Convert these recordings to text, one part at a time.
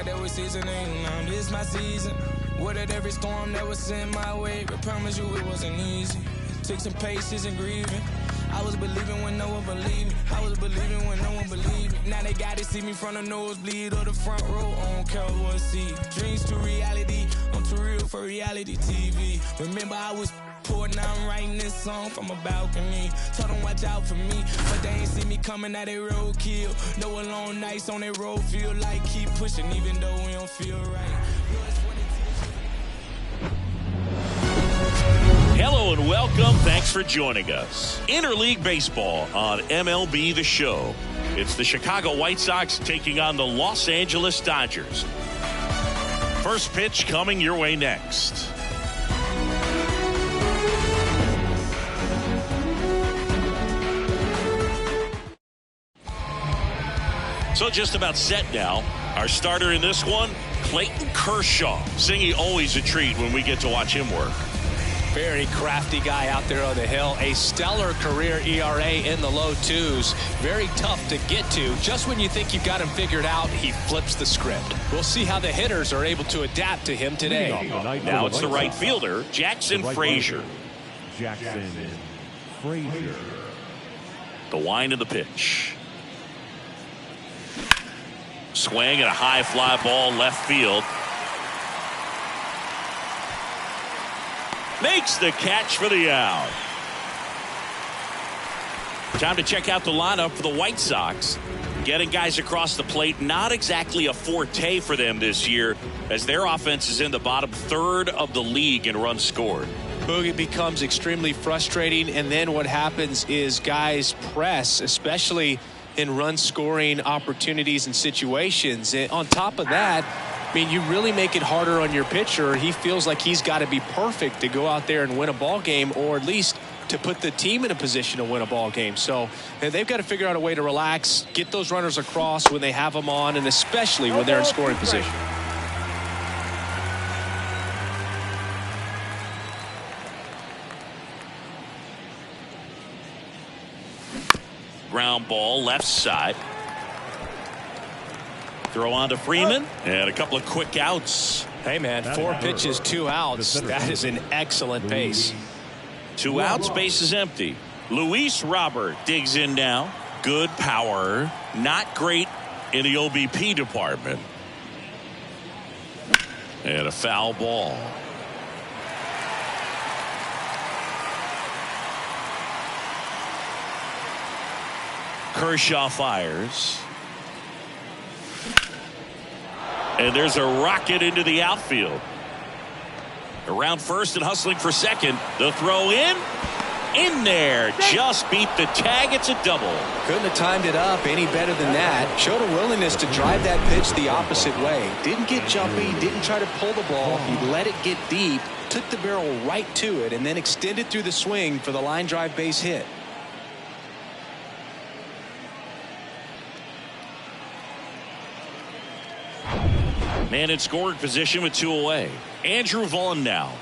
like that was seasoning. Now this my season. Weathered every storm that was sent my way. But promise you it wasn't easy. Took some patience and grieving. I was believing when no one believed me. I was believing when no one believed me. Now they got to see me from the nosebleed or the front row on Cowboy seat. Dreams to reality. I'm too real for reality TV. Remember I was poor, now I'm writing this song from a balcony. Told them watch out for me, but they ain't see me coming at a roadkill. No alone nights on that road feel like keep pushing even though we don't feel right. Hello and welcome. Thanks for joining us. Interleague Baseball on MLB The Show. It's the Chicago White Sox taking on the Los Angeles Dodgers. First pitch coming your way next. So just about set now. Our starter in this one, Clayton Kershaw. Singy, always a treat when we get to watch him work. Very crafty guy out there on the hill. A stellar career ERA in the low twos. Very tough to get to. Just when you think you've got him figured out, he flips the script. We'll see how the hitters are able to adapt to him today. Now it's the right fielder, Jackson Frazier. Jackson Frazier. The wind of the pitch. Swing and a high fly ball left field. Makes the catch for the out. Time to check out the lineup for the White Sox. Getting guys across the plate, not exactly a forte for them this year, as their offense is in the bottom third of the league in runs scored. Boogie becomes extremely frustrating, and then what happens is guys press, especially in run scoring opportunities and situations. And on top of that, I mean, you really make it harder on your pitcher. He feels like he's got to be perfect to go out there and win a ball game, or at least to put the team in a position to win a ball game. So they've got to figure out a way to relax, get those runners across when they have them on, and especially when they're in scoring position. Ground ball left side. Throw on to Freeman, and a couple of quick outs. Hey, man, 4 pitches, 2 outs. That is an excellent pace. 2 outs, base is empty. Luis Robert digs in now. Good power, not great in the OBP department. And a foul ball. Kershaw fires. And there's a rocket into the outfield. Around first and hustling for second. The throw in there. Just beat the tag. It's a double. Couldn't have timed it up any better than that. Showed a willingness to drive that pitch the opposite way. Didn't get jumpy. Didn't try to pull the ball. He let it get deep. Took the barrel right to it and then extended through the swing for the line drive base hit. Man in scoring position with 2 away. Andrew Vaughn now.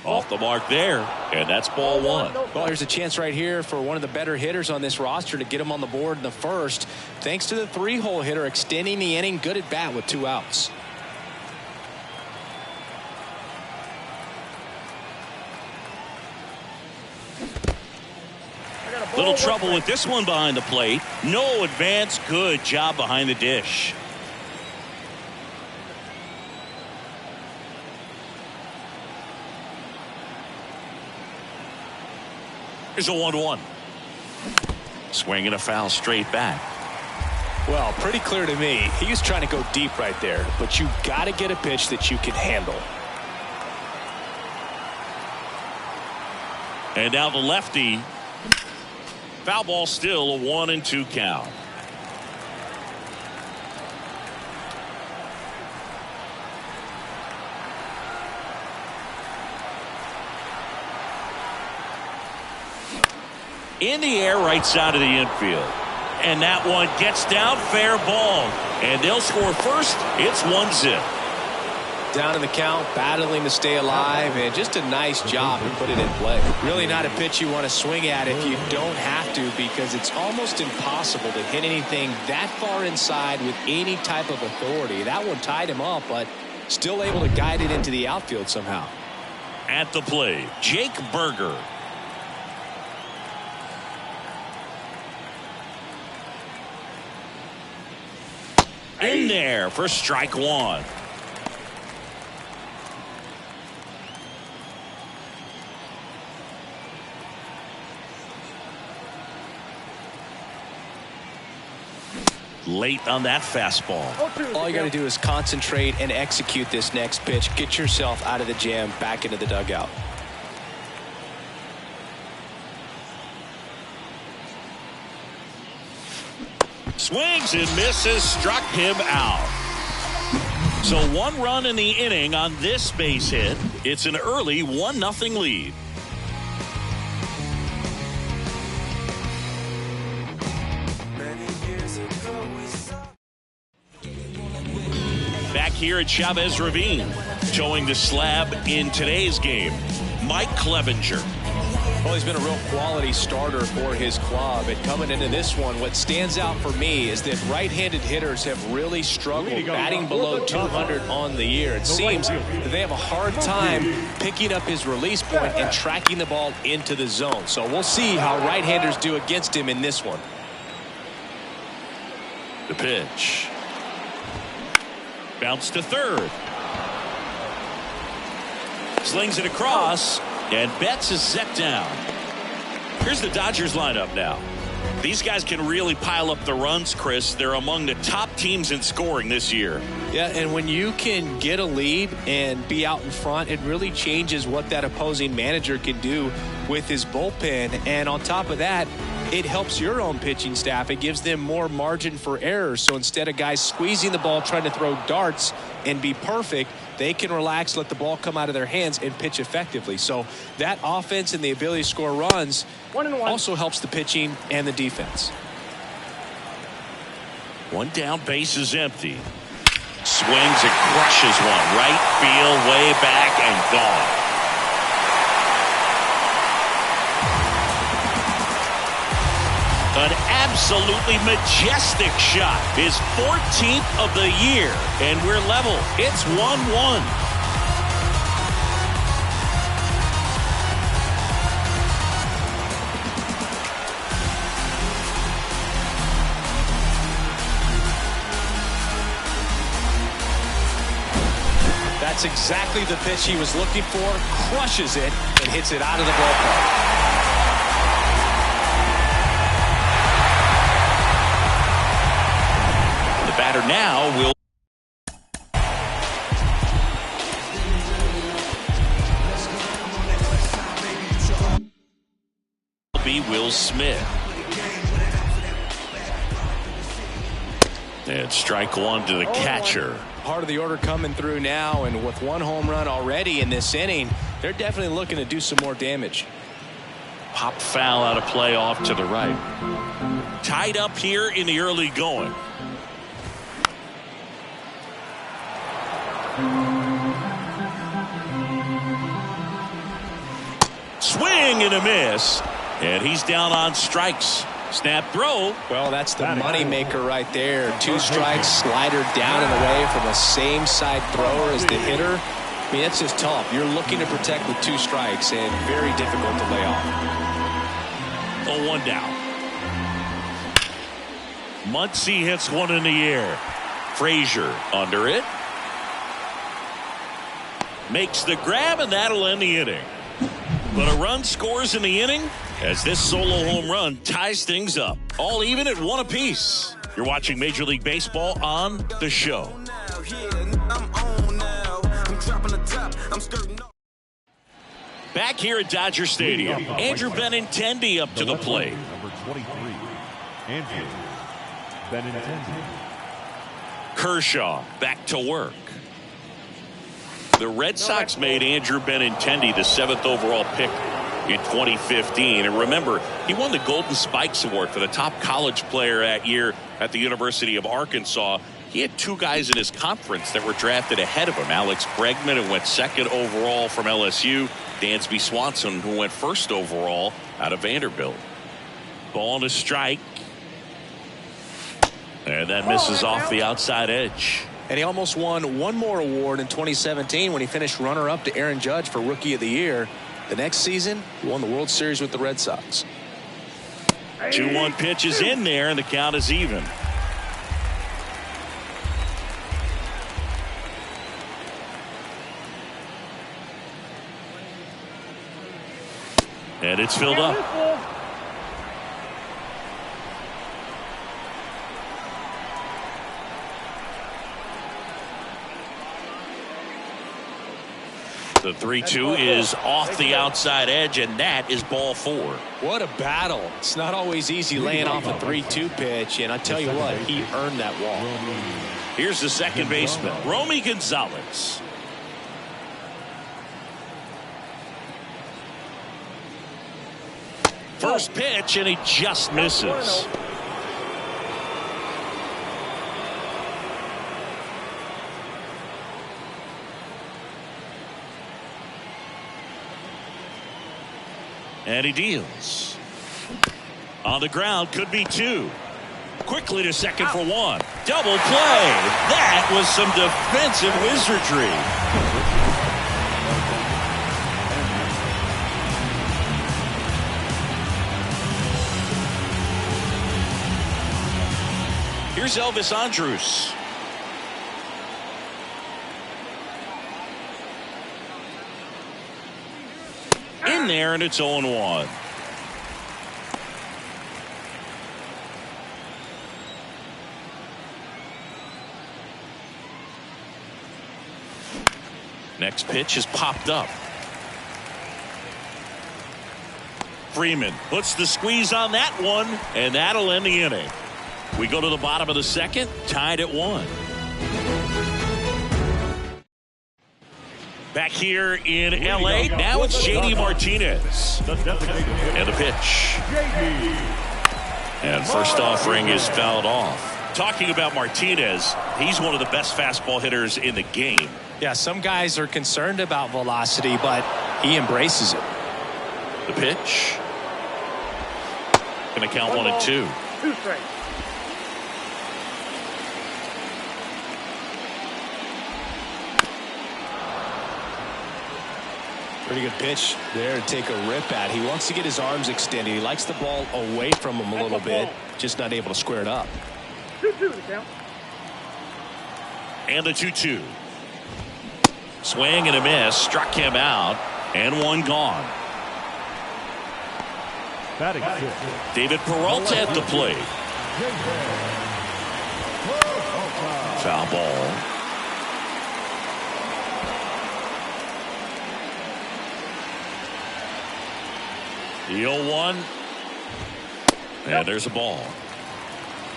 Off the mark there, and that's ball 1. Well, here's a chance right here for one of the better hitters on this roster to get him on the board in the first. Thanks to the 3-hole hitter extending the inning. Good at bat with 2 outs. Little trouble with this one behind the plate. No advance. Good job behind the dish. Here's a 1-1. Swing and a foul straight back. Well, pretty clear to me. He was trying to go deep right there, but you got to get a pitch that you can handle. And now the lefty. Foul ball, still a 1-2 count. In the air, right side of the infield. And that one gets down, fair ball. And they'll score first. It's 1-0. Down in the count, battling to stay alive, and just a nice job to put it in play. Really not a pitch you want to swing at if you don't have to, because it's almost impossible to hit anything that far inside with any type of authority. That one tied him up, but still able to guide it into the outfield somehow. At the plate, Jake Berger. In there for strike one. Late on that fastball. All you got to do is concentrate and execute this next pitch. Get yourself out of the jam, back into the dugout. Swings and misses, struck him out. So 1 run in the inning on this base hit. It's an early 1-0 lead. Back here at Chavez Ravine, showing the slab in today's game, Mike Clevenger. Well, he's been a real quality starter for his club. And coming into this one, what stands out for me is that right-handed hitters have really struggled batting below 200 on the year. It seems that they have a hard time picking up his release point and tracking the ball into the zone. So we'll see how right-handers do against him in this one. The pitch. Bounce to third. Slings it across. And Betts is set down. Here's the Dodgers lineup now. These guys can really pile up the runs, Chris. They're among the top teams in scoring this year. Yeah, and when you can get a lead and be out in front, it really changes what that opposing manager can do with his bullpen. And on top of that, it helps your own pitching staff. It gives them more margin for error. So instead of guys squeezing the ball, trying to throw darts and be perfect, they can relax, let the ball come out of their hands, and pitch effectively. So that offense and the ability to score runs also helps the pitching and the defense. 1 down, base is empty. Swings and crushes one. Right field, way back, and gone. An absolutely majestic shot. His 14th of the year. And we're level. It's 1-1. That's exactly the pitch he was looking for. Crushes it and hits it out of the ballpark. The batter now will be Will Smith. And strike one to the catcher. Part of the order coming through now, and with 1 home run already in this inning, they're definitely looking to do some more damage. Pop foul out of play off to the right. Tied up here in the early going. Swing and a miss, and he's down on strikes. Snap throw. Well, that's the money maker right there. 2 strikes, slider down and away from the same side thrower as the hitter. I mean, that's just tough. You're looking to protect with 2 strikes, and very difficult to lay off. 0-1 down. Muncy hits one in the air. Frazier under it. Makes the grab, and that'll end the inning. But a run scores in the inning as this solo home run ties things up. All even at 1 apiece. You're watching Major League Baseball on The Show. Back here at Dodger Stadium, Andrew Benintendi up to the plate. Number 23, Andrew Benintendi. Kershaw back to work. The Red Sox made Andrew Benintendi the 7th overall pick in 2015. And remember, he won the Golden Spikes Award for the top college player that year at the University of Arkansas. He had two guys in his conference that were drafted ahead of him. Alex Bregman, who went second overall from LSU. Dansby Swanson, who went first overall out of Vanderbilt. Ball and a strike. And that misses off the outside edge. And he almost won one more award in 2017 when he finished runner-up to Aaron Judge for Rookie of the Year. The next season, he won the World Series with the Red Sox. 2-1 pitch is in there, and the count is even. And it's filled up. The 3-2 is off the outside edge, and that is ball 4. What a battle. It's not always easy laying off a 3-2 pitch, and I tell you what, he earned that walk. Here's the second baseman, Romy Gonzalez. First pitch, and he just misses. And he deals. On the ground, could be 2. Quickly to second for 1. Double play. That was some defensive wizardry. Here's Elvis Andrus. In there, and it's 0-1. Next pitch is popped up. Freeman puts the squeeze on that one, and that'll end the inning. We go to the bottom of the second, tied at 1. Back here in L.A., now it's J.D. Martinez. And the pitch. And first offering is fouled off. Talking about Martinez, he's one of the best fastball hitters in the game. Yeah, some guys are concerned about velocity, but he embraces it. The pitch. Going to count 1-2. 2 straight. Pretty good pitch there to take a rip at. He wants to get his arms extended. He likes the ball away from him a little bit, just not able to square it up. 2-2 to count. And the 2-2. Swing and a miss, struck him out, and one gone. Batting fifth. David Peralta at the plate. Foul ball. The 0-1. And there's a ball.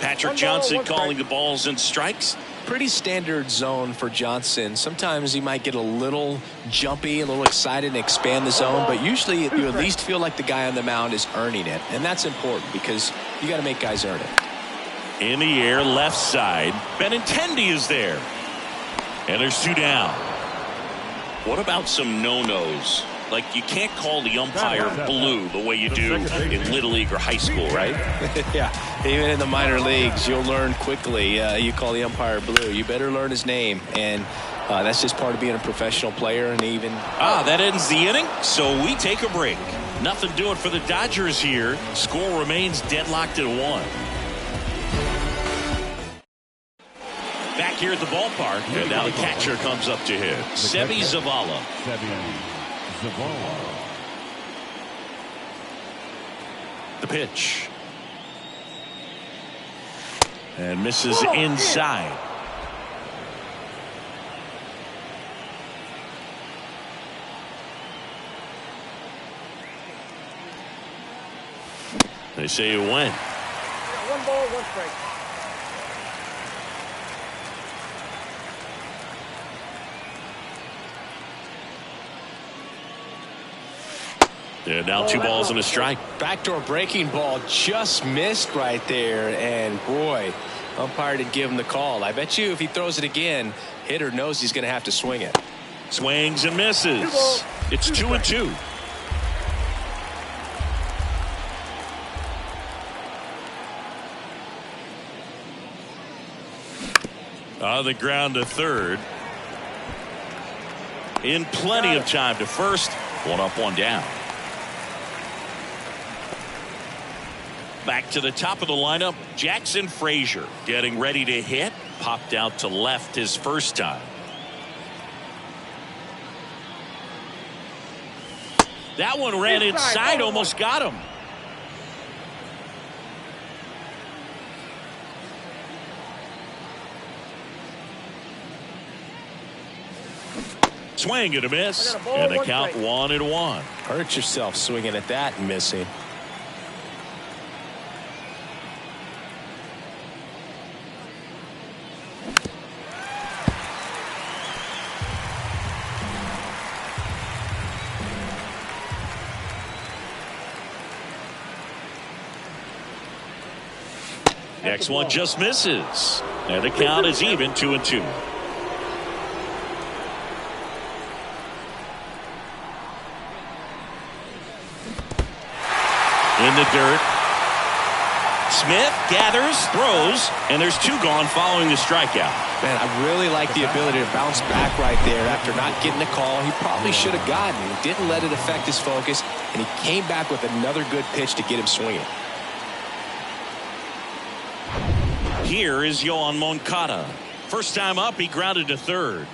Patrick Johnson calling the balls and strikes. Pretty standard zone for Johnson. Sometimes he might get a little jumpy, a little excited and expand the zone, but usually you at least feel like the guy on the mound is earning it, and that's important because you got to make guys earn it. In the air, left side. Benintendi is there. And there's 2 down. What about some no-nos? Like, you can't call the umpire blue the way you do in Little League or high school, right? Yeah, even in the minor leagues, you'll learn quickly. You call the umpire blue. You better learn his name, and that's just part of being a professional player. And even that ends the inning, so we take a break. Nothing doing for the Dodgers here. Score remains deadlocked at 1. Back here at the ballpark, and now the catcher comes up to hit. Seby Zavala. The pitch. And misses inside. They say it went. 1 ball, 1 strike. Yeah, now 2 balls and a strike. backdoor breaking ball just missed right there, and boy, Umpire didn't give him the call. I bet you if he throws it again, hitter knows he's going to have to swing it. Swings and misses. It's 2-2. On the ground to third. In plenty of time to first. One up, one down. Back to the top of the lineup, Jackson Frazier getting ready to hit. Popped out to left his first time. That one ran inside, almost got him. Swing and a miss, and the count 1-1. Hurt yourself swinging at that and missing. Next one just misses, and the count is even 2-2. In the dirt. Smith gathers, throws, and there's two gone following the strikeout. Man, I really like the ability to bounce back right there after not getting a call he probably should have gotten. He didn't let it affect his focus, and he came back with another good pitch to get him swinging. Here is Yoan Moncada. First time up, he grounded to third.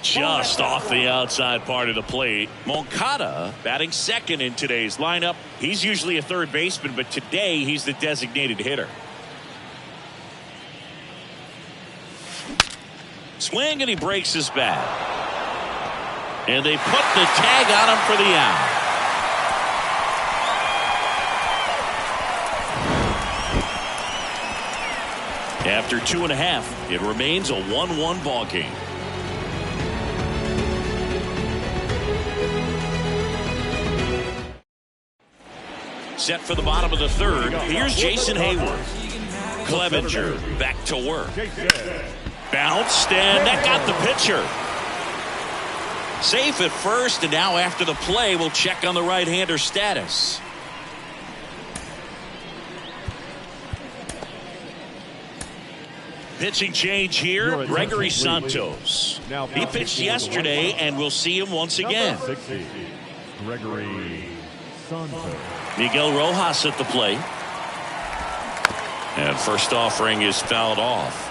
Just off the outside part of the plate. Moncada batting second in today's lineup. He's usually a third baseman, but today he's the designated hitter. Swing, and he breaks his bat. And they put the tag on him for the out. After 2.5, it remains a 1-1 ball game. Set for the bottom of the third. Here's Jason Hayward. Clevenger back to work. Bounced, and that got the pitcher. Safe at first, and now after the play, we'll check on the right-hander status. Pitching change here, Gregory Santos. He pitched yesterday, and we'll see him once again. Gregory Santos. Miguel Rojas at the plate. And first offering is fouled off.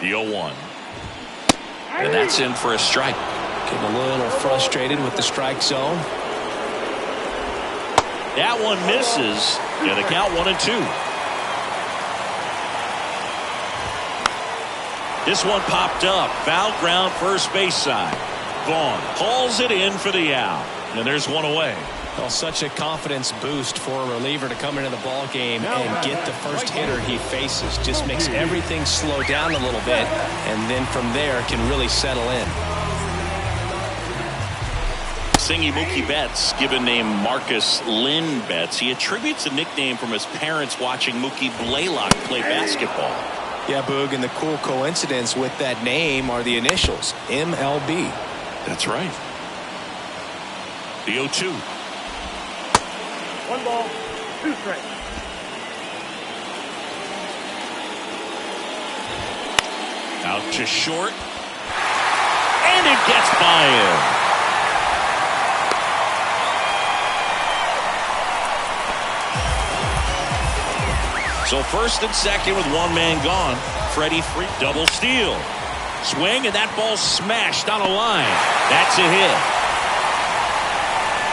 The 0-1. And that's in for a strike. Getting a little frustrated with the strike zone. That one misses, and the count 1-2. This one popped up, foul ground first base side. Vaughn hauls it in for the out, and there's one away. Well, such a confidence boost for a reliever to come into the ball game and get the first hitter he faces. Just makes everything slow down a little bit, and then from there can really settle in. Singy Mookie Betts, given name Marcus Lynn Betts. He attributes a nickname from his parents watching Mookie Blaylock play basketball. Yeah, Boog, and the cool coincidence with that name are the initials, MLB. That's right. The 0-2. 1 ball, 2 strikes. Out to short. And it gets by him. So first and second with one man gone. Freddie Freak double steal. Swing, and that ball smashed on a line. That's a hit.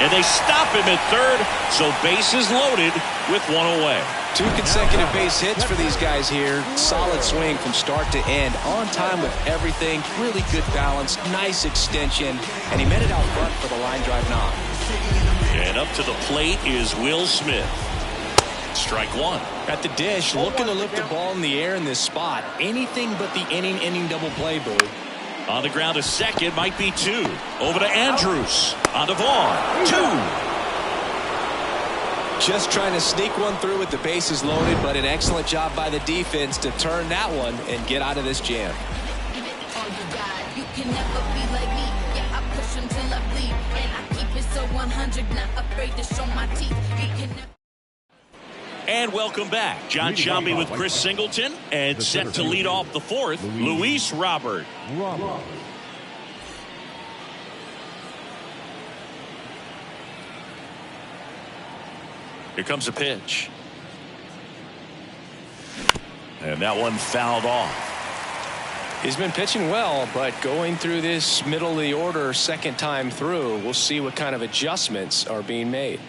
And they stop him at third, so bases loaded with one away. 2 consecutive base hits for these guys here. Solid swing from start to end. On time with everything. Really good balance. Nice extension. And he made it out front for the line drive knock. And up to the plate is Will Smith. Strike one. At the dish, looking to lift the ball in the air in this spot. Anything but the inning double play, Boo. On the ground, a second, might be 2. Over to Andrews. On to Vaughn. 2. Just trying to sneak one through with the bases loaded, but an excellent job by the defense to turn that one and get out of this jam. You can never be like me. Yeah, I push him till I bleed. And I keep it so 100, not afraid to show my teeth. And welcome back. John Shambi with Chris Singleton. And set to lead off the 4th, Luis Robert. Here comes a pitch. And that one fouled off. He's been pitching well, but going through this middle of the order second time through, we'll see what kind of adjustments are being made.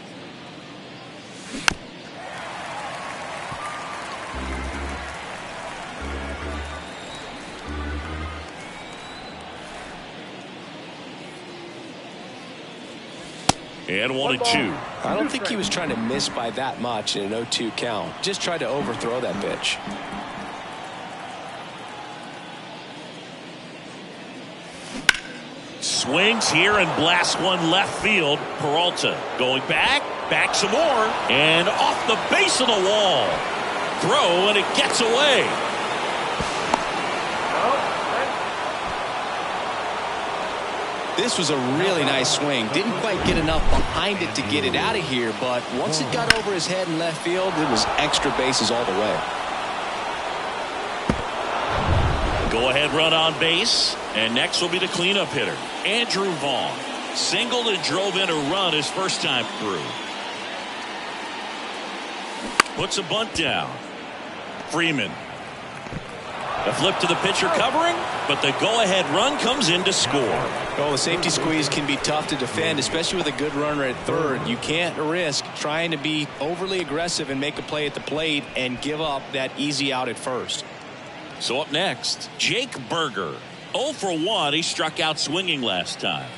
And 1-2. I don't think he was trying to miss by that much in an 0-2 count. Just tried to overthrow that pitch. Swings here and blasts one left field. Peralta going back some more, and off the base of the wall. Throw, and it gets away. This was a really nice swing. Didn't quite get enough behind it to get it out of here, but once it got over his head in left field, it was extra bases all the way. Go ahead run on base, and next will be the cleanup hitter, Andrew Vaughn. Singled and drove in a run his first time through. Puts a bunt down. Freeman. A flip to the pitcher covering, but the go-ahead run comes in to score. Well, the safety squeeze can be tough to defend, especially with a good runner at third. You can't risk trying to be overly aggressive and make a play at the plate and give up that easy out at first. So up next, Jake Berger. 0 for 1. He struck out swinging last time.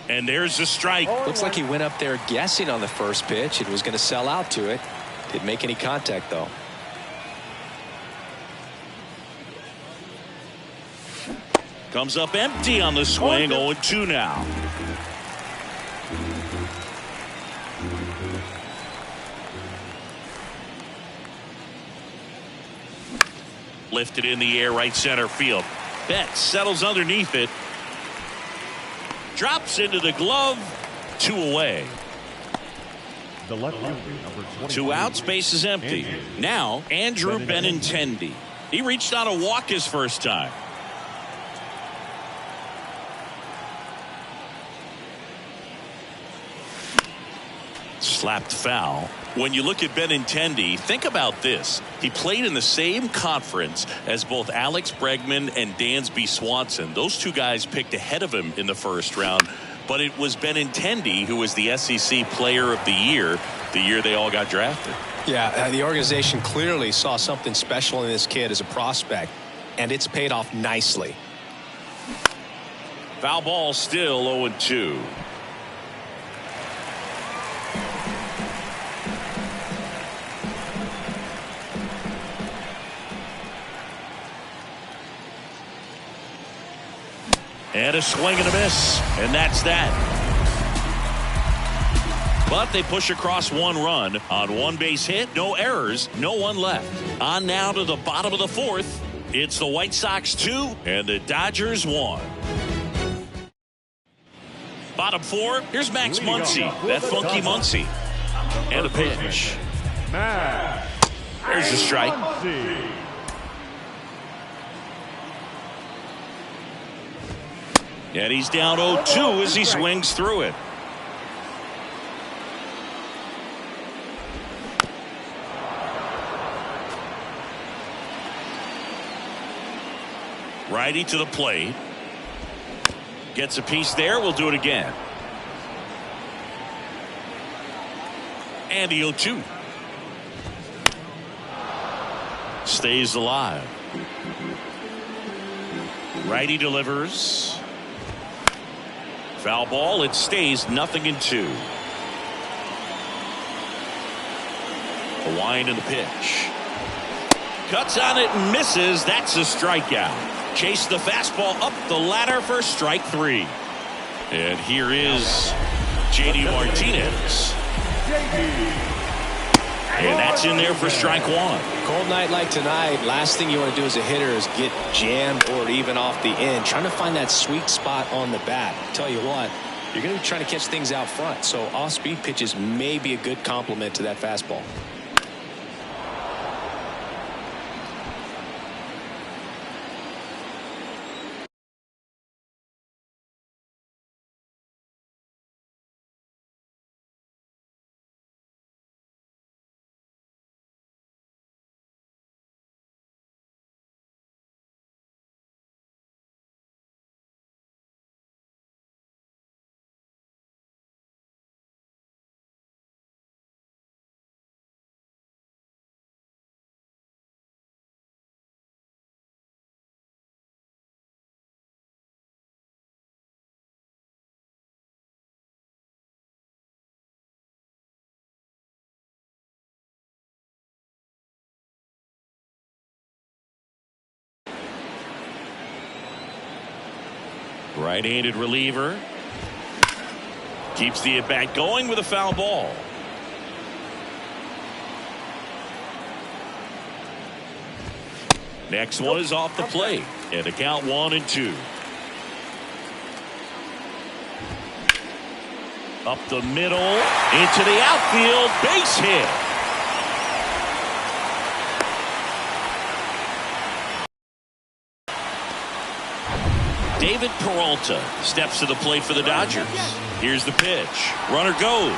And there's the strike. Looks like he went up there guessing on the first pitch. It was going to sell out to it. Didn't make any contact, though. Comes up empty on the swing. 0-2 now. Lifted in the air, right center field. Betts settles underneath it. Drops into the glove. 2 away. The left fielder, number 20. 2 outs, base is empty. Now, Andrew Benintendi. He reached on a walk his first time. Slapped foul. When you look at Benintendi, think about this. He played in the same conference as both Alex Bregman and Dansby Swanson. Those 2 guys picked ahead of him in the first round, but it was Benintendi who was the SEC Player of the year they all got drafted. Yeah, the organization clearly saw something special in this kid as a prospect, and it's paid off nicely. Foul ball, still 0-2. And a swing and a miss, and that's that. But they push across 1 run on 1 base hit, no errors, no one left. On now to the bottom of the 4th. It's the White Sox 2 and the Dodgers 1. Bottom 4, here's Max Muncy, that funky Muncy. And a pitch. There's the strike. And he's down 0-2 as he swings through it. Righty to the plate. Gets a piece there. We'll do it again. And the 0-2. Stays alive. Righty delivers. Foul ball. It stays 0-2. A wind and a pitch. Cuts on it and misses. That's a strikeout. Chase the fastball up the ladder for strike 3. And here is J.D. Martinez. And that's in there for strike 1. Cold night like tonight, last thing you want to do as a hitter is get jammed or even off the end. Trying to find that sweet spot on the bat. Tell you what, you're going to be trying to catch things out front. So off-speed pitches may be a good complement to that fastball. Right-handed reliever. Keeps the at-bat going with a foul ball. Next one is off the plate. And a count 1-2. Up the middle. Into the outfield. Base hit. David Peralta steps to the plate for the Dodgers. Here's the pitch. Runner goes.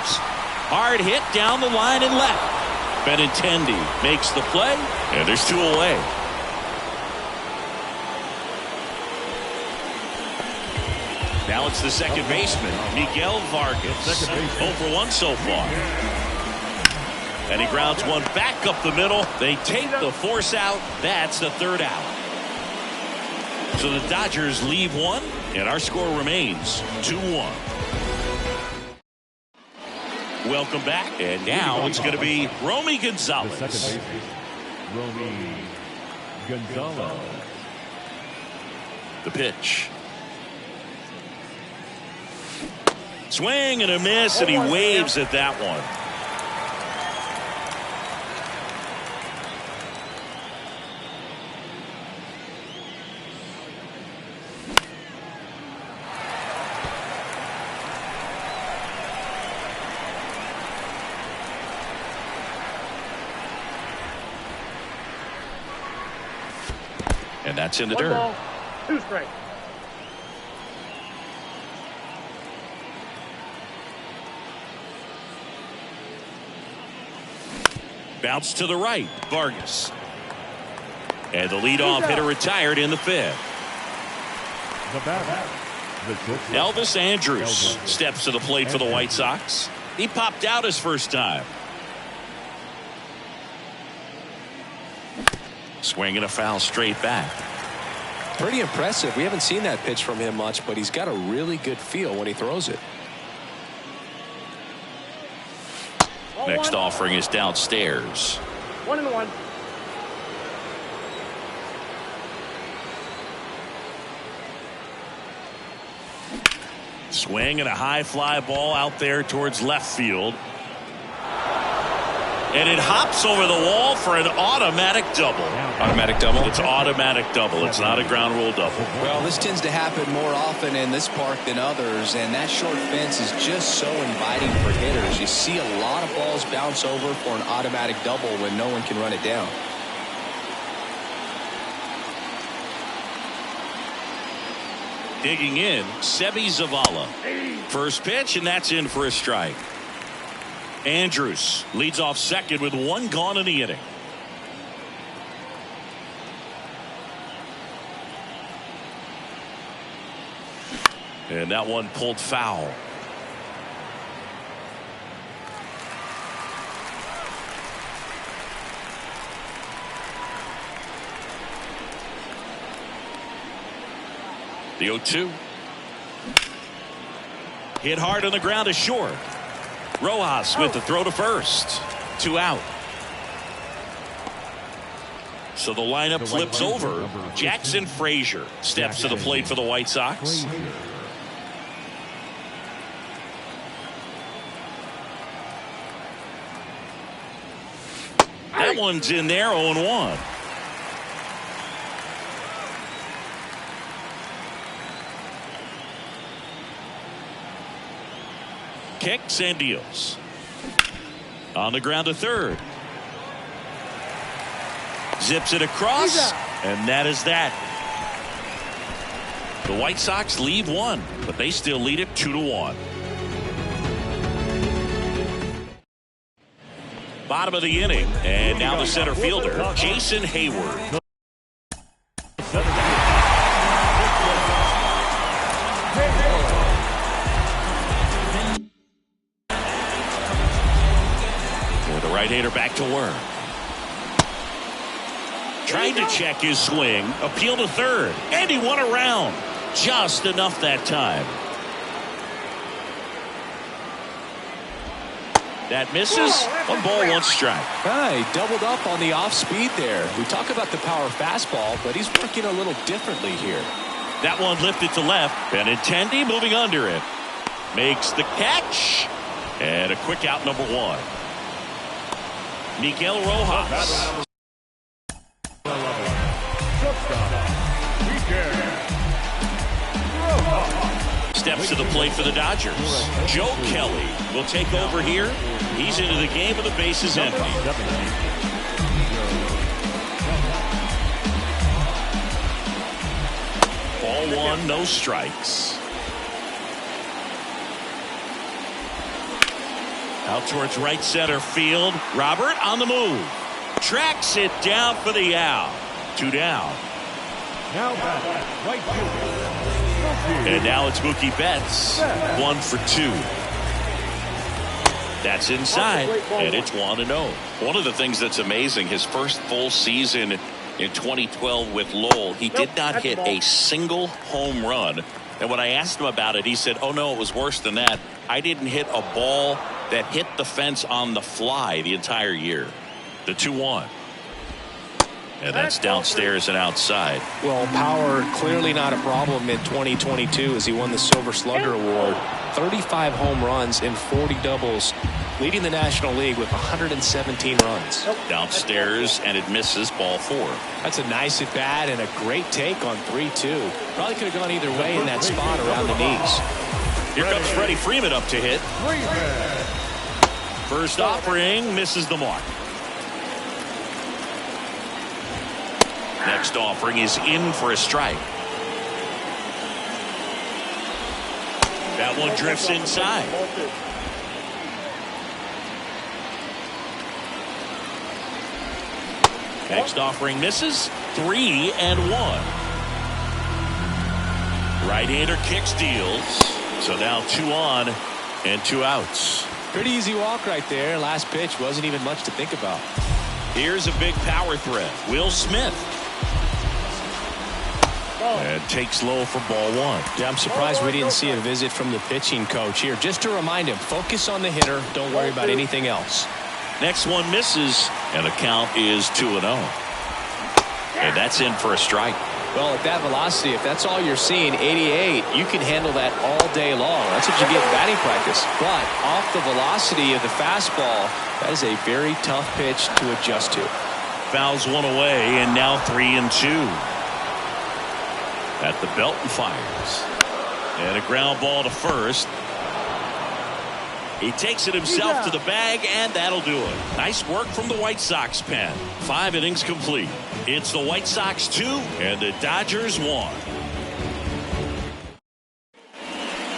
Hard hit down the line and left. Benintendi makes the play, and there's 2 away. Now it's the second baseman, Miguel Vargas. 0 for 1 so far. And he grounds one back up the middle. They take the force out. That's the 3rd out. So the Dodgers leave one, and our score remains 2-1. Welcome back, and now it's going to be Romy Gonzalez. The second baseman, Romy Gonzalez. The pitch. Swing and a miss, and he waves at that one. And that's in the dirt. 1 ball, 2 strikes. Bounce to the right, Vargas. And the leadoff hitter retired in the 5th. The batter, Elvis Andrus steps to the plate for the White Sox. He popped out his first time. Swinging a foul straight back. Pretty impressive. We haven't seen that pitch from him much, but he's got a really good feel when he throws it. Next offering is downstairs. 1-1. Swing and a high fly ball out there towards left field. And it hops over the wall for an automatic double. Automatic double? It's automatic double. It's not a ground rule double. Well, this tends to happen more often in this park than others, and that short fence is just so inviting for hitters. You see a lot of balls bounce over for an automatic double when no one can run it down. Digging in, Sebi Zavala. First pitch, and that's in for a strike. Andrus leads off second with 1 gone in the inning. And that one pulled foul. The 0-2. Hit hard on the ground is short. Rojas with the throw to first. 2 out. So the lineup flips over. Jackson Frazier steps to the plate for the White Sox. That one's in there, 0-1. Kicks and deals. On the ground to third. Zips it across, and that is that. The White Sox lead one, but they still lead it 2-1. Bottom of the inning, and now the center fielder, Jason Hayward. With the right-hander back to work. Trying to check his swing, appeal to third, and he won around. Just enough that time. That misses. 1 ball, 1 strike. He doubled up on the off speed there. We talk about the power fastball, but he's working a little differently here. That one lifted to left. Benintendi moving under it. Makes the catch. And a quick out, number 1. Miguel Rojas. Steps to the plate for the Dodgers. Joe Kelly will take over here. He's into the game with the bases empty. Ball 1, no strikes. Out towards right center field. Robert on the move. Tracks it down for the out. 2 down. Now back, right fielder. And now it's Mookie Betts. 1 for 2. That's inside, and it's 1-0. One of the things that's amazing, his first full season in 2012 with Lowell, he did not hit a single home run. And when I asked him about it, he said, oh no, it was worse than that. I didn't hit a ball that hit the fence on the fly the entire year. The 2-1. And that's downstairs and outside. Well, power clearly not a problem in 2022 as he won the Silver Slugger Award. 35 home runs and 40 doubles, leading the National League with 117 runs. Downstairs, and it misses, ball 4. That's a nice at bat and a great take on 3-2. Probably could have gone either way in that spot around the knees. Here comes Freddie Freeman up to hit. First offering misses the mark. Next offering is in for a strike. That one drifts inside. Next offering misses. 3-1. Right-hander kicks, deals. So now 2 on and 2 outs. Pretty easy walk right there. Last pitch wasn't even much to think about. Here's a big power threat. Will Smith. And takes low for ball 1. Yeah, I'm surprised we didn't see a visit from the pitching coach here. Just to remind him, focus on the hitter. Don't worry about anything else. Next one misses, and the count is 2-0. And that's in for a strike. Well, at that velocity, if that's all you're seeing, 88, you can handle that all day long. That's what you get in batting practice. But off the velocity of the fastball, that is a very tough pitch to adjust to. Fouls one away, and now 3-2. At the belt and fires. And a ground ball to first. He takes it himself to the bag, and that'll do it. Nice work from the White Sox pen. 5 innings complete. It's the White Sox 2 and the Dodgers 1.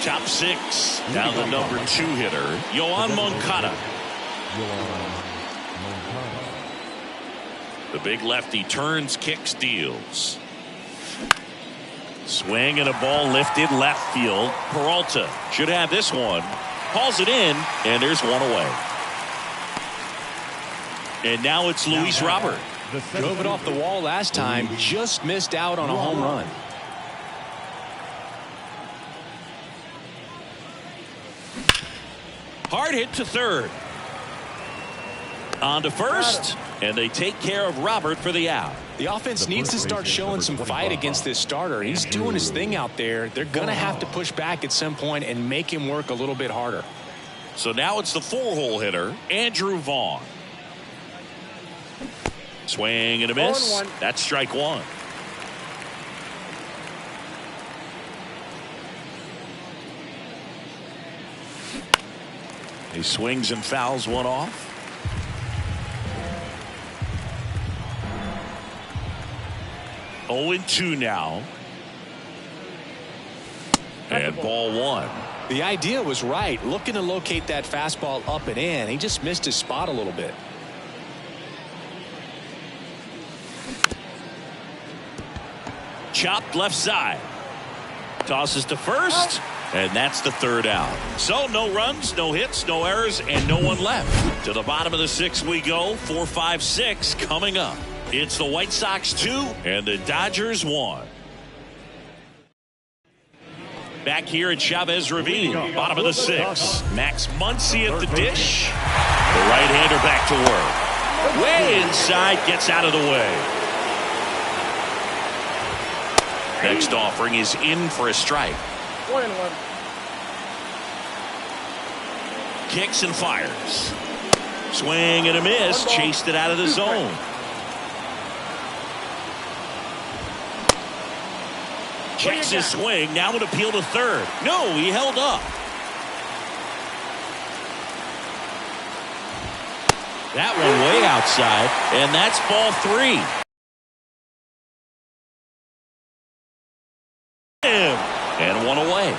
Top 6. Now the number 2 hitter, Yoan Moncada. The big lefty turns, kicks, deals. Swing and a ball lifted left field. Peralta should have this one. Hauls it in, and there's 1 away. And now it's Luis Robert. Drove it off the wall last time. Just missed out on a home run. Hard hit to third. On to first, and they take care of Robert for the out. The offense needs to start showing some fight against this starter. He's doing his thing out there. They're going to have to push back at some point and make him work a little bit harder. So now it's the 4-hole hitter, Andrew Vaughn. Swing and a miss. That's strike one. He swings and fouls one off. Oh, 0-2 now. And ball one. The idea was right, looking to locate that fastball up and in. He just missed his spot a little bit. Chopped left side. Tosses to first, and that's the third out. So no runs, no hits, no errors, and no one left. To the bottom of the sixth we go. 4, 5, 6 coming up. It's the White Sox 2 and the Dodgers 1. Back here at Chavez Ravine, bottom of the sixth. Max Muncy at the dish. The right-hander back to work. Way inside, gets out of the way. Next offering is in for a strike. 1-1. Kicks and fires. Swing and a miss. Chased it out of the zone. Checks his swing. Now would appeal to third. No, he held up. That one way outside, and that's ball 3. And one away.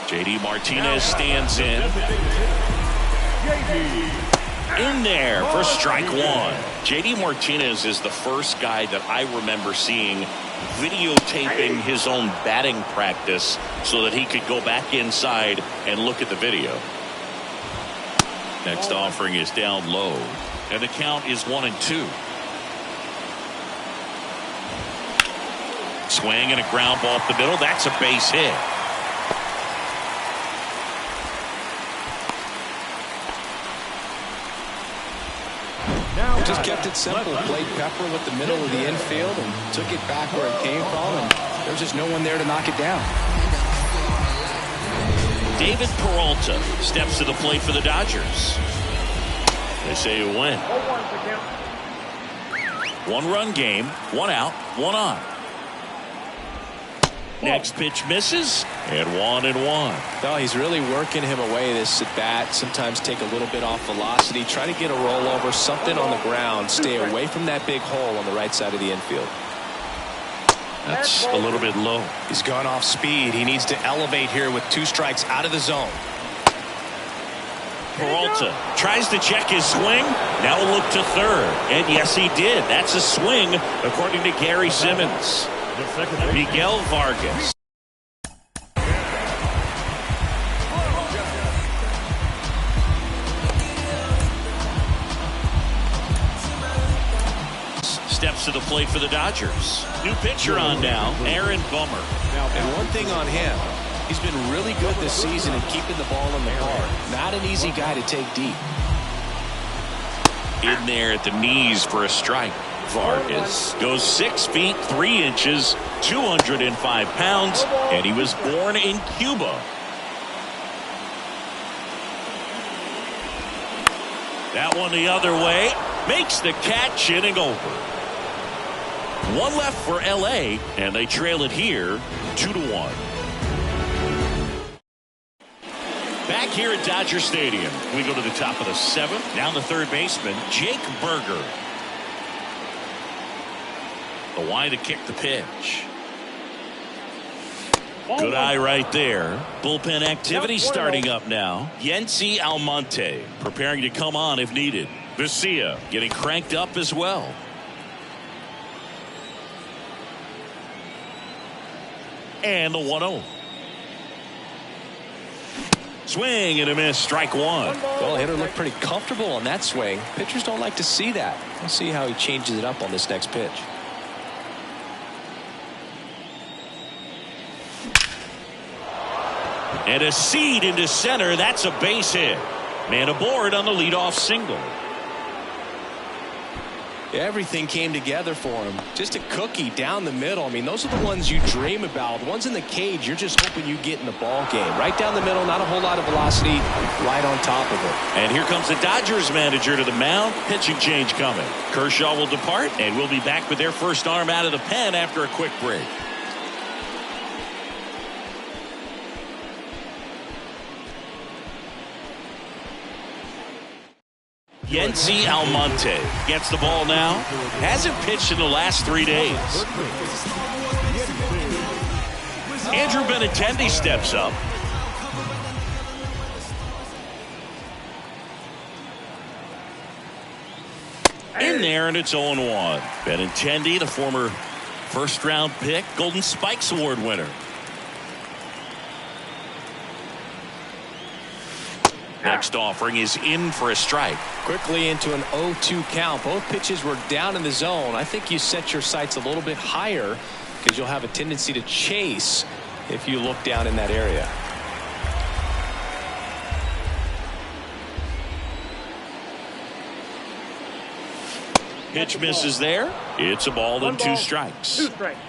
JD Martinez stands in there for strike one. JD Martinez is the first guy that I remember seeing videotaping his own batting practice so that he could go back inside and look at the video. Next offering is down low, and the count is 1-2. Swing and a ground ball up the middle. That's a base hit. Just kept it simple. Played pepper with the middle of the infield and took it back where it came from, and there's just no one there to knock it down. David Peralta steps to the plate for the Dodgers. They say a win. 1-run game, 1 out, 1 on. Next pitch misses, and 1-1. No, he's really working him away this at bat. Sometimes take a little bit off velocity, try to get a rollover, something on the ground, stay away from that big hole on the right side of the infield. That's a little bit low. He's gone off speed. He needs to elevate here with 2 strikes out of the zone. Peralta tries to check his swing. Now a look to third. And yes, he did. That's a swing, according to Gary Simmons. Miguel Vargas. Steps to the plate for the Dodgers. New pitcher on now, Aaron Bummer. And one thing on him, he's been really good this season at keeping the ball in the park. Not an easy guy to take deep. In there at the knees for a strike. Vargas goes 6 feet 3 inches, 205 pounds, and he was born in Cuba. That one the other way, makes the catch, inning over. 1 left for LA, and they trail it here 2-1. Back here at Dodger Stadium, we go to the top of the 7th. Now the third baseman, Jake Berger. The wide to kick the pitch. Good eye right there. Bullpen activity starting up now. Yency Almonte preparing to come on if needed. Vesia getting cranked up as well. And the 1-0. Swing and a miss, strike one. Well, hitter looked pretty comfortable on that swing. Pitchers don't like to see that. We'll see how he changes it up on this next pitch. And a seed into center. That's a base hit. Man aboard on the leadoff single. Everything came together for him. Just a cookie down the middle. I mean, those are the ones you dream about. The ones in the cage, you're just hoping you get in the ball game. Right down the middle, not a whole lot of velocity, right on top of it. And here comes the Dodgers manager to the mound. Pitching change coming. Kershaw will depart, and we'll be back with their first arm out of the pen after a quick break. Yency Almonte gets the ball now. Hasn't pitched in the last 3 days. Andrew Benintendi steps up. In there, and it's 0-1. Benintendi, the former first-round pick, Golden Spikes Award winner. Next offering is in for a strike. Quickly into an 0-2 count. Both pitches were down in the zone. I think you set your sights a little bit higher because you'll have a tendency to chase if you look down in that area. Pitch misses there. It's a ball and 2 strikes. 2 strikes.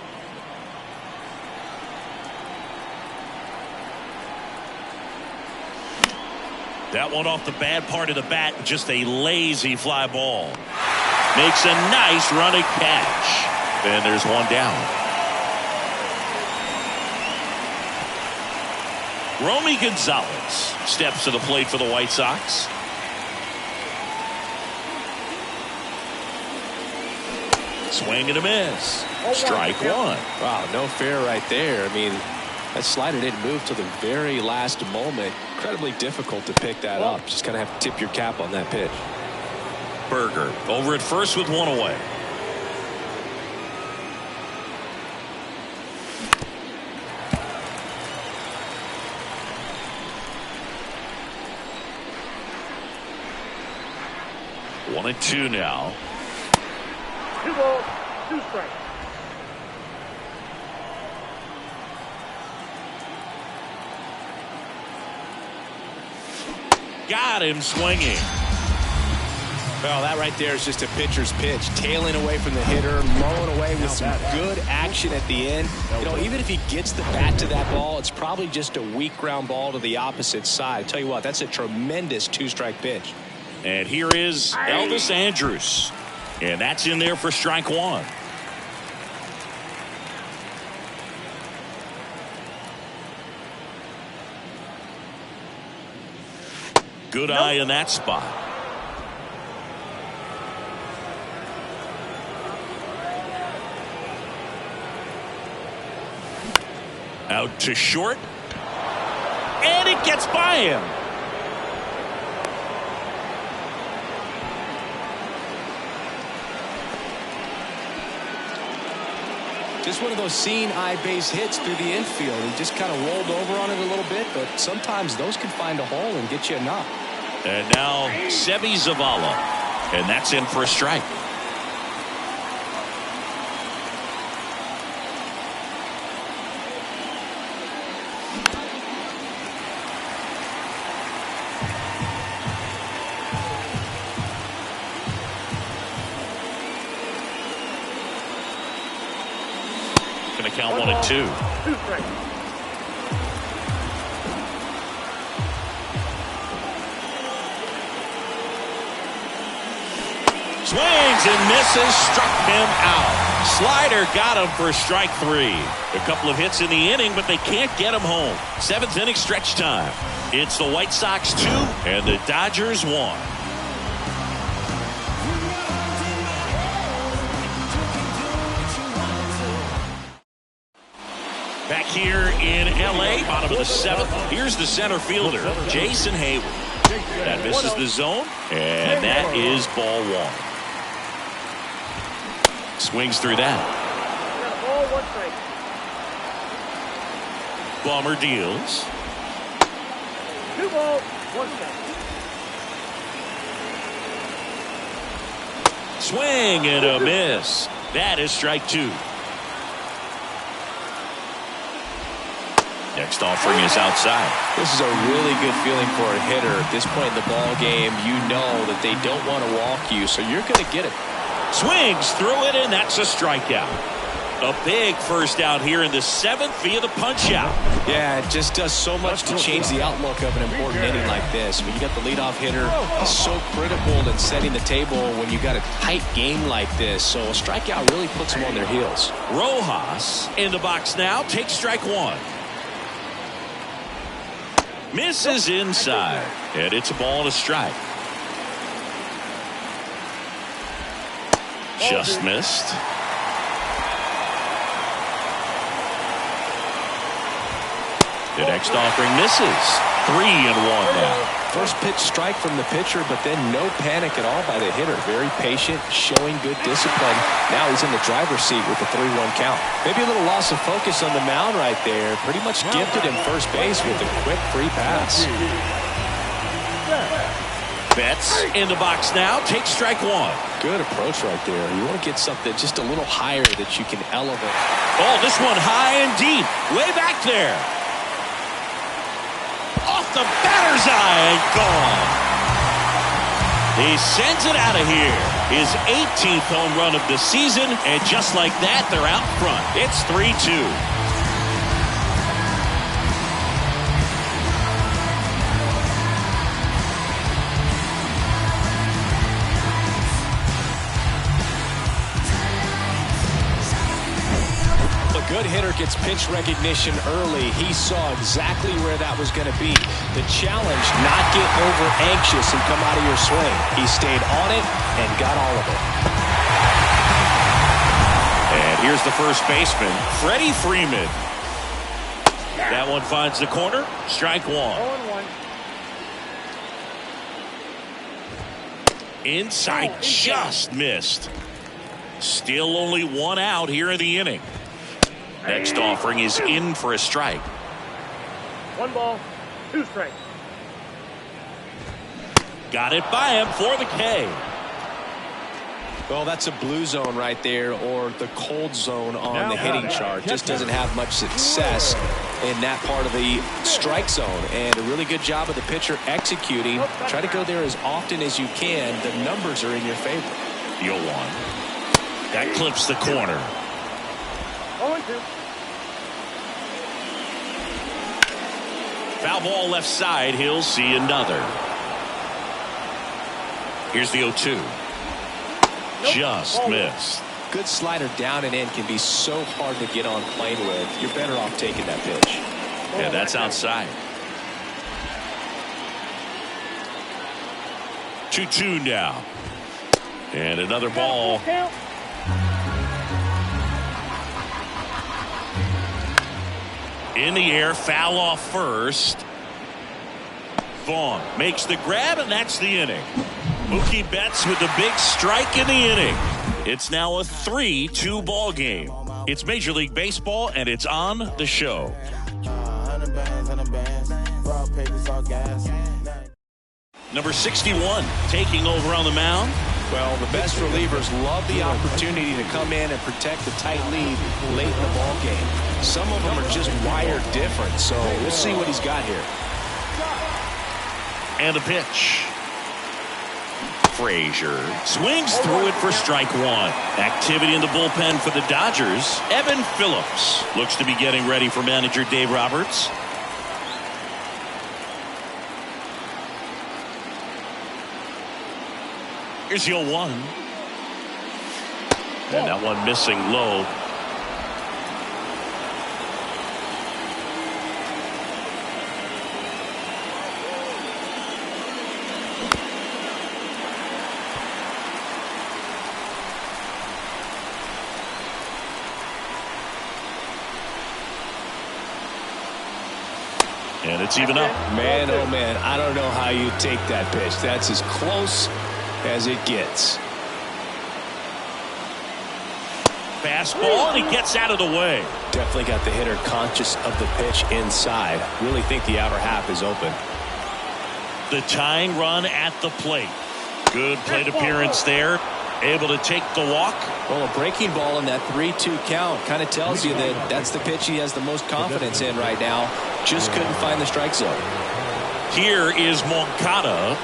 That one off the bad part of the bat, just a lazy fly ball. Makes a nice running catch. And there's one down. Romy Gonzalez steps to the plate for the White Sox. Swing and a miss. Strike 1. Wow, no fair right there. I mean, that slider didn't move till the very last moment. Incredibly difficult to pick that up. Just kind of have to tip your cap on that pitch. Berger over at first with 1 away. One and 2 now. 2 balls, 2 strikes. Got him swinging. Well, that right there is just a pitcher's pitch. Tailing away from the hitter, mowing away with some good action at the end. You know, even if he gets the bat to that ball, it's probably just a weak ground ball to the opposite side. I tell you what, that's a tremendous 2-strike pitch. And here is Elvis Andrus. And that's in there for strike 1. Good eye in that spot. Out to short. And it gets by him. Just one of those seeing eye base hits through the infield. He just kind of rolled over on it a little bit, but sometimes those can find a hole and get you a knock. And now Sebi Zavala. And that's in for a strike. Going to count 1 and 2. 2 strikes. Swings and misses, struck him out. Slider got him for strike 3. A couple of hits in the inning, but they can't get him home. 7th inning stretch time. It's the White Sox 2 and the Dodgers 1. Back here in L.A., bottom of the 7th. Here's the center fielder, Jason Hayward. That misses the zone, and that is ball 1. Swings through that. Ball, 1 strike. Bomber deals. 2 balls, 1 strike. Swing and a miss. That is strike 2. Next offering is outside. This is a really good feeling for a hitter. At this point in the ball game, you know that they don't want to walk you, so you're going to get it. Swings through it, and that's a strikeout. A big first out here in the 7th via the punch out. Yeah, it just does so much to change the outlook of an important inning like this. When you got the leadoff hitter, it's so critical in setting the table when you got a tight game like this. So a strikeout really puts them on their heels. Rojas in the box now, takes strike one. Misses inside, and it's a ball and a strike. Just missed. The next offering misses. 3-1 now. First pitch strike from the pitcher, but then no panic at all by the hitter. Very patient, showing good discipline. Now he's in the driver's seat with the 3-1 count. Maybe a little loss of focus on the mound right there. Pretty much gifted him first base with a quick free pass. Betts in the box now, takes strike one. Good approach right there. You want to get something just a little higher that you can elevate. Oh, this one high and deep. Way back there. Off the batter's eye and gone. He sends it out of here. His 18th home run of the season, and just like that, they're out front. It's 3-2. Good hitter gets pitch recognition early. He saw exactly where that was going to be. The challenge, not get over anxious and come out of your swing. He stayed on it and got all of it. And here's the first baseman, Freddie Freeman. That one finds the corner. Strike one. 0-1. Inside, just missed. Still only one out here in the inning. Next offering is in for a strike. 1 ball, 2 strikes. Got it by him for the K. Well, that's a blue zone right there, or the cold zone on the hitting chart. Just doesn't have much success in that part of the strike zone. And a really good job of the pitcher executing. Try to go there as often as you can. The numbers are in your favor. The 0-1. That clips the corner. 0-2. Foul ball left side. He'll see another. Here's the 0-2. Just missed. Good slider down and in can be so hard to get on plane with. You're better off taking that pitch. Yeah, that's outside. 2-2 now. And another ball. In the air, foul off first. Vaughn makes the grab, and that's the inning. Mookie Betts with the big strike in the inning. It's now a 3-2 ball game. It's Major League Baseball, and it's on the show. Number 61 taking over on the mound. Well, the best relievers love the opportunity to come in and protect the tight lead late in the ball game. Some of them are just wired different, so we'll see what he's got here. And a pitch. Frazier swings through it for strike one. Activity in the bullpen for the Dodgers. Evan Phillips looks to be getting ready for manager Dave Roberts. Here's the 0-1. And that one missing low. And it's even up. Man, oh man, I don't know how you take that pitch. That's as close as it gets. Fastball, and he gets out of the way. Definitely got the hitter conscious of the pitch inside. Really think the outer half is open. The tying run at the plate. Good plate appearance there. able to take the walk. Well, a breaking ball in that 3-2 count kind of tells you that that's the pitch he has the most confidence in right now. Just couldn't find the strike zone. Here is Moncada.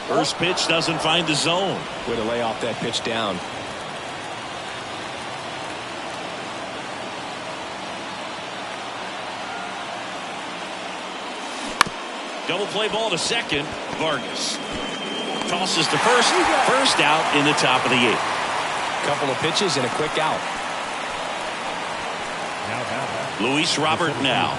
First pitch doesn't find the zone. Way to lay off that pitch down. Double play ball to second. Vargas tosses to first. First out in the top of the 8th. Couple of pitches and a quick out. Luis Robert now.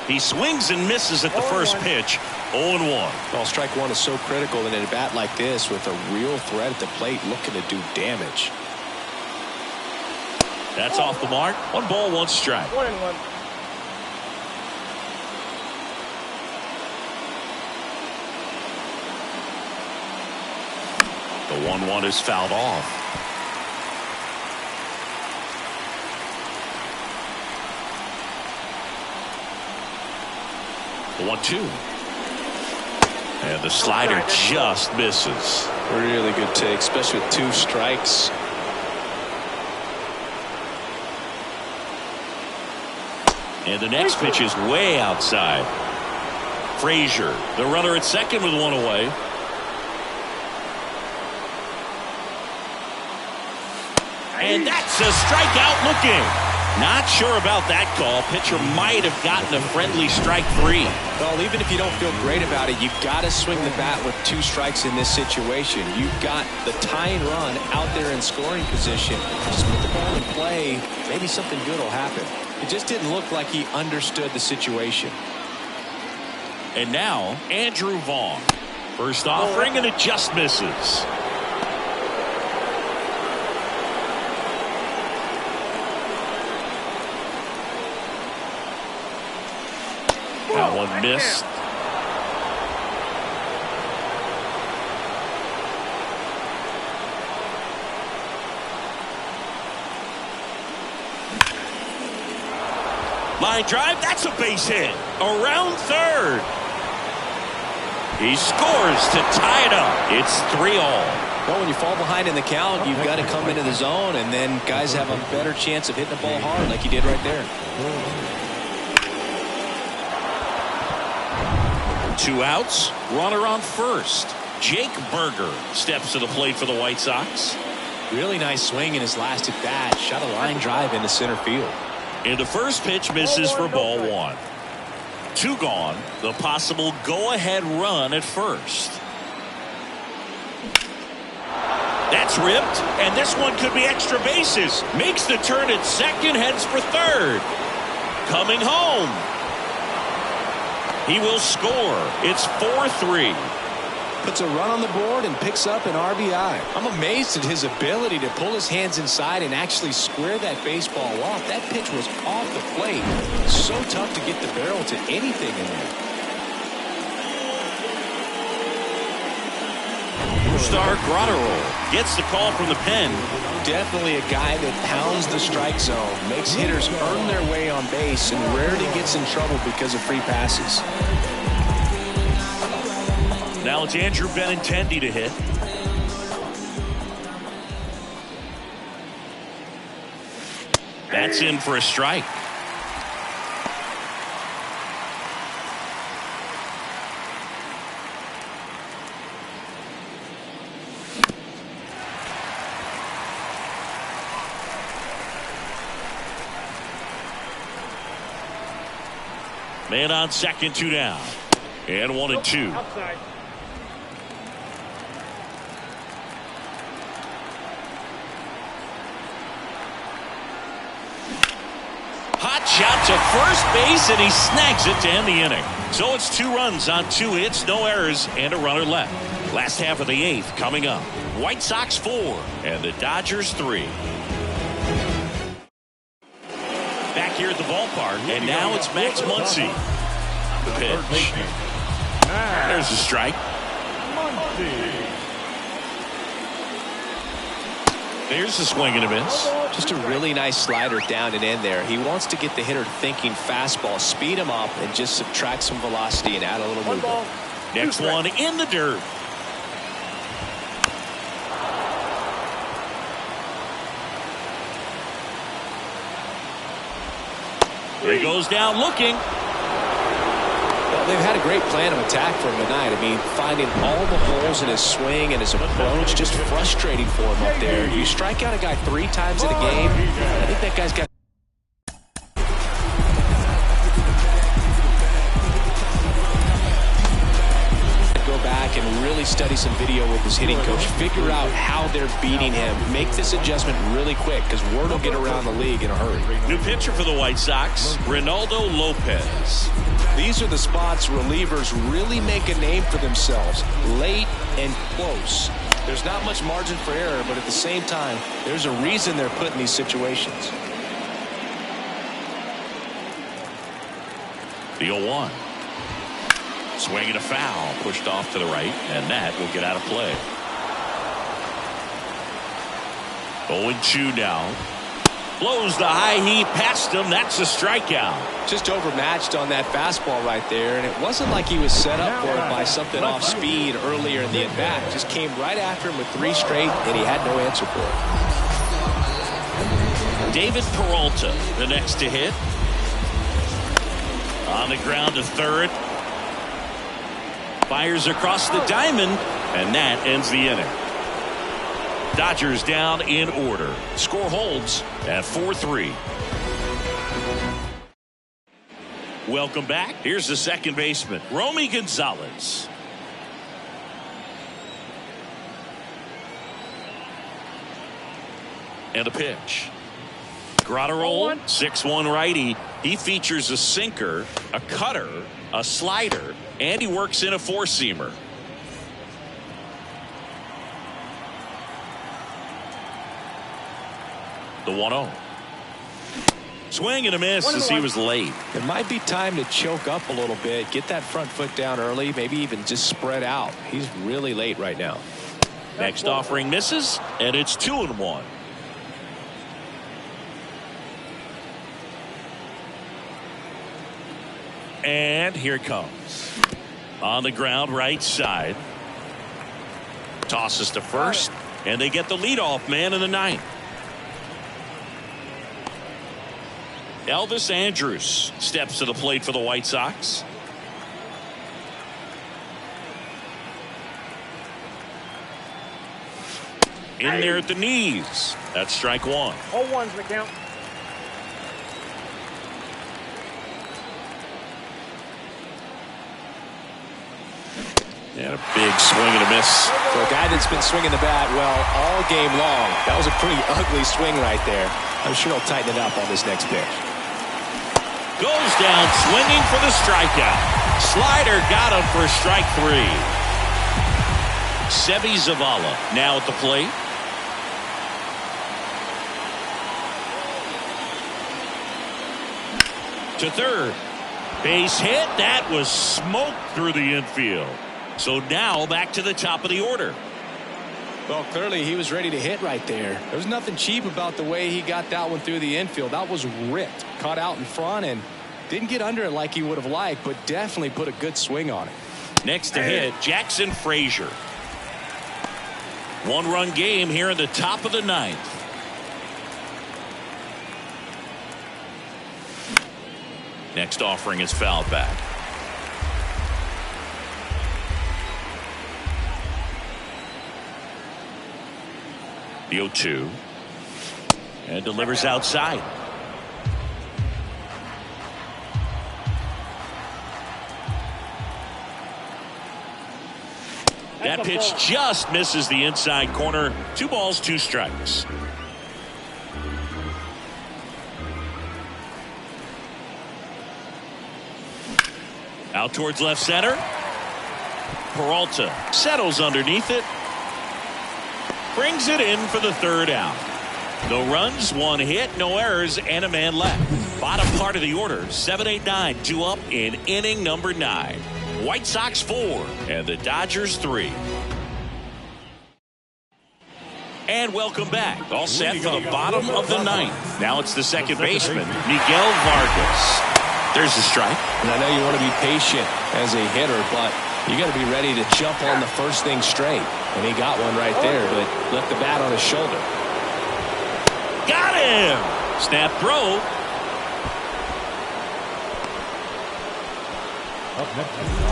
He swings and misses at the first pitch. 0-1. Well, strike one is so critical in a bat like this with a real threat at the plate looking to do damage. That's off the mark. 1 ball, 1 strike. 1-1. The 1-1 is fouled off. The 1-2. And the slider just misses. Really good take, especially with 2 strikes. And the next pitch is way outside. Frazier, the runner at second with 1 away. And that's a strikeout looking. Not sure about that call. Pitcher might have gotten a friendly strike 3. Well, even if you don't feel great about it, you've got to swing the bat with 2 strikes in this situation. You've got the tying run out there in scoring position. Just put the ball in play. Maybe something good will happen. It just didn't look like he understood the situation. And now, Andrew Vaughn. First offering, and it just misses. That one missed. Line drive, that's a base hit. Around third. He scores to tie it up. It's 3-all. Well, when you fall behind in the count, you've got to come into the zone, and then guys have a better chance of hitting the ball hard like he did right there. 2 outs, runner on first. Jake Berger steps to the plate for the White Sox. Really nice swing in his last at bat. Shot a line drive into center field. And the first pitch misses for ball 1. 2 gone. The possible go-ahead run at first. That's ripped, and this one could be extra bases. Makes the turn at second, heads for third. Coming home. He will score. It's 4-3. Puts a run on the board and picks up an RBI. I'm amazed at his ability to pull his hands inside and actually square that baseball off. That pitch was off the plate. So tough to get the barrel to anything in there. Star Grotterol gets the call from the pen. Definitely a guy that pounds the strike zone, makes hitters earn their way on base, and rarely gets in trouble because of free passes. Now it's Andrew Benintendi to hit. That's in for a strike. Man on second, 2 down. And 1-2. Outside. Hot shot to first base, and he snags it to end the inning. So it's 2 runs on 2 hits, no errors, and a runner left. Last half of the 8th coming up. White Sox 4 and the Dodgers 3. Back here at the ballpark, and now it's Max Muncy. The pitch. There's the strike. There's a swing and a miss. Just a really nice slider down and in there. He wants to get the hitter thinking fastball, speed him up, and just subtract some velocity and add a little movement. Next one in the dirt. He goes down looking. Well, they've had a great plan of attack for him tonight. I mean, finding all the holes in his swing and his approach, just frustrating for him up there. You strike out a guy 3 times in a game, I think that guy's got to go back and really study some video with his hitting coach, figure out how they're beating him, make this adjustment really quick because word will get around the league in a hurry. New pitcher for the White Sox, Ronaldo Lopez. These are the spots relievers really make a name for themselves, late and close. There's not much margin for error, but at the same time, there's a reason they're put in these situations. The 0-1. Swinging a foul, pushed off to the right, and that will get out of play. 0-2 now. Blows the high heat past him. That's a strikeout. Just overmatched on that fastball right there, and it wasn't like he was set up for it by something off speed earlier in the at-bat. Just came right after him with 3 straight, and he had no answer for it. David Peralta, the next to hit. On the ground to third. Fires across the diamond, and that ends the inning. Dodgers down in order. Score holds at 4-3. Welcome back. Here's the second baseman, Romy Gonzalez. And a pitch. Grotterol, 6'1" righty. He features a sinker, a cutter, a slider, and he works in a 4-seamer. The 1-0. Swing and a miss as he was late. It might be time to choke up a little bit, get that front foot down early, maybe even just spread out. He's really late right now. Next offering misses, and it's 2-1. And here it comes. On the ground, right side. Tosses to first, and they get the leadoff man in the 9th. Elvis Andrus steps to the plate for the White Sox. In there at the knees. That's strike 1. 0-1's the count. And a big swing and a miss. For a guy that's been swinging the bat well all game long, that was a pretty ugly swing right there. I'm sure he'll tighten it up on this next pitch. Goes down swinging for the strikeout. Slider got him for strike 3. Seby Zavala now at the plate. To third. Base hit. That was smoked through the infield. So now back to the top of the order. Well, clearly he was ready to hit right there. There was nothing cheap about the way he got that one through the infield. That was ripped. Caught out in front and didn't get under it like he would have liked, but definitely put a good swing on it. Next to hit, Jackson Frazier. 1-run game here in the top of the 9th. Next offering is fouled back. The 0-2. And delivers outside. That pitch just misses the inside corner. 2 balls, 2 strikes. Out towards left center. Peralta settles underneath it. Brings it in for the 3rd out. No runs, 1 hit, no errors, and a man left. Bottom part of the order, 7-8-9, 2 up in inning number 9. White Sox 4 and the Dodgers 3. And welcome back. All set for the bottom of the ninth. Now it's the second baseman, Miguel Vargas. There's the strike. And I know you want to be patient as a hitter, but you got to be ready to jump on the first thing straight. And he got one right there, but left the bat on his shoulder. Got him! Snap throw.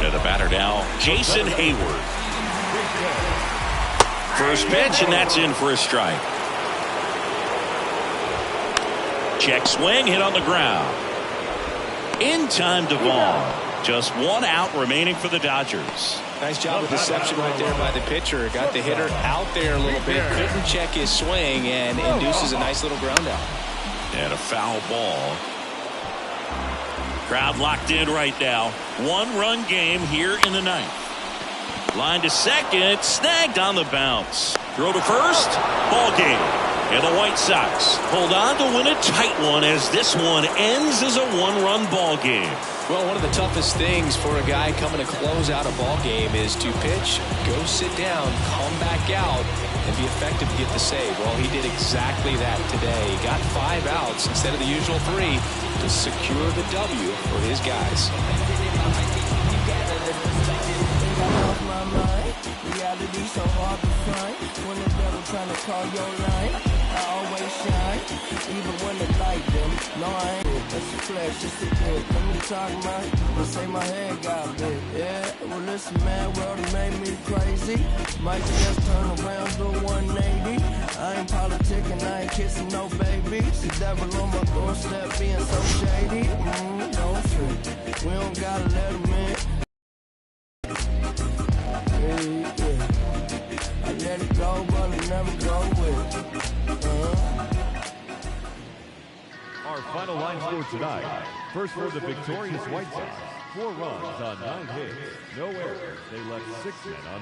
To the batter now, Jason Hayward. First pitch, and that's in for a strike. Check swing, hit on the ground. In time to Vaughn. Just one out remaining for the Dodgers. Nice job of deception right there by the pitcher. Got the hitter out there a little bit. Couldn't check his swing and induces a nice little ground out. And a foul ball. Crowd locked in right now. One-run game here in the ninth. Line to second, snagged on the bounce. Throw to first, ball game. And the White Sox hold on to win a tight one as this one ends as a one-run ball game. Well, one of the toughest things for a guy coming to close out a ball game is to pitch, go sit down, come back out, and be effective to get the save. Well, he did exactly that today. He got 5 outs instead of the usual 3 to secure the W for his guys. Reality so hard to find. When the devil trying to call your line, I always shine, even when the light dim. No, I ain't. That's a flesh, just a bit. Let me talk, man. They say my head got big. Yeah, well, listen, man, world done made me crazy. Might just turn around to 180. I ain't politicking, I ain't kissing no babies. The devil on my doorstep being so shady. Don't trip. We don't gotta let him in. I let it go, but I never go with it. Our final line score tonight. First for the victorious White Sox. 4 runs on 9 hits. No errors. They left 6 men on